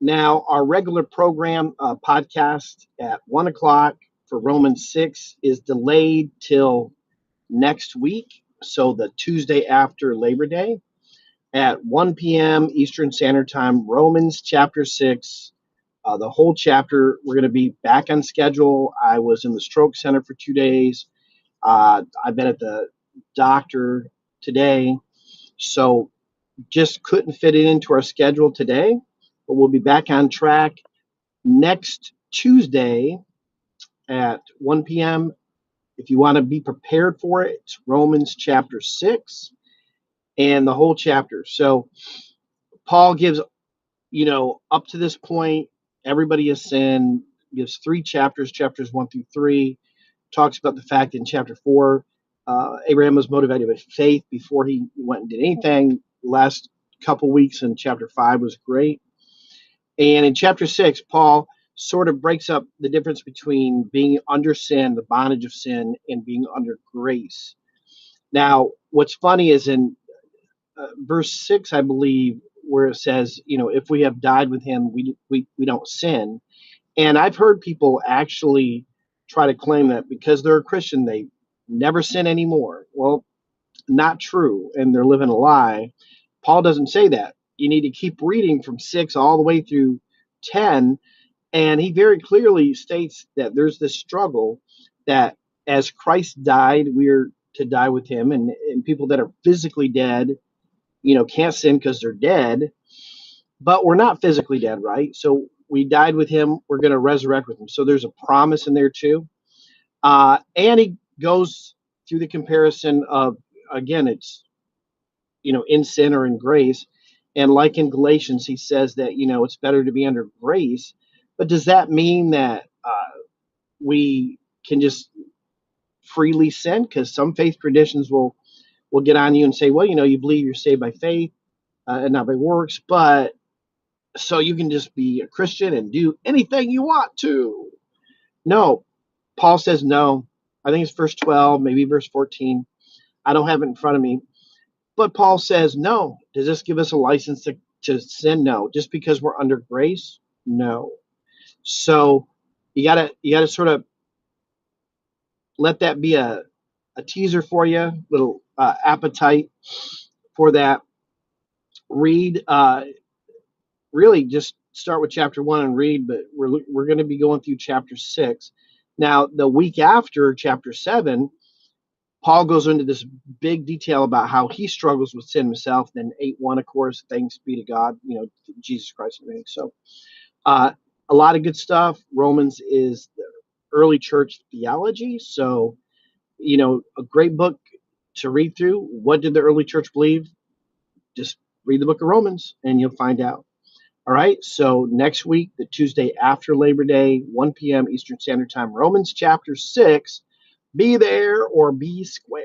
Now, our regular program podcast at 1 o'clock for Romans 6 is delayed till next week. So the Tuesday after Labor Day at 1 p.m. Eastern Standard Time, Romans chapter 6. The whole chapter, we're going to be back on schedule. I was in the stroke center for 2 days. I've been at the doctor today. So just couldn't fit it into our schedule today. But we'll be back on track next Tuesday at 1 p.m. If you want to be prepared for it, it's Romans chapter 6 and the whole chapter. So Paul gives, up to this point, everybody has sinned, gives 3 chapters, chapters 1 through 3, talks about the fact in chapter 4, Abraham was motivated by faith before he went and did anything. Last couple weeks in chapter 5 was great. And in chapter 6, Paul sort of breaks up the difference between being under sin, the bondage of sin, and being under grace. Now, what's funny is in verse 6, I believe, where it says, if we have died with him, we don't sin. And I've heard people actually try to claim that because they're a Christian, they never sin anymore. Well, not true. And they're living a lie. Paul doesn't say that. You need to keep reading from 6 all the way through 10. And he very clearly states that there's this struggle that as Christ died, we're to die with him. And people that are physically dead, can't sin because they're dead. But we're not physically dead, right? So we died with him. We're going to resurrect with him. So there's a promise in there too. And he goes through the comparison of, again, it's, in sin or in grace. And like in Galatians, he says that, it's better to be under grace. But does that mean that we can just freely sin? Because some faith traditions will get on you and say, well, you believe you're saved by faith and not by works, but so you can just be a Christian and do anything you want to. No, Paul says no. I think it's verse 12, maybe verse 14. I don't have it in front of me. But Paul says no. Does this give us a license to sin? No. Just because we're under grace? No. So you gotta sort of let that be a teaser for you, little appetite for that. Read, really just start with chapter 1 and read, but we're going to be going through chapter 6. Now, the week after chapter 7, Paul goes into this big detail about how he struggles with sin himself. Then 8:1, of course, thanks be to God, Jesus Christ. So a lot of good stuff. Romans is the early church theology. So, a great book to read through. What did the early church believe? Just read the book of Romans and you'll find out. All right. So next week, the Tuesday after Labor Day, 1 p.m. Eastern Standard Time, Romans chapter 6. Be there or be square.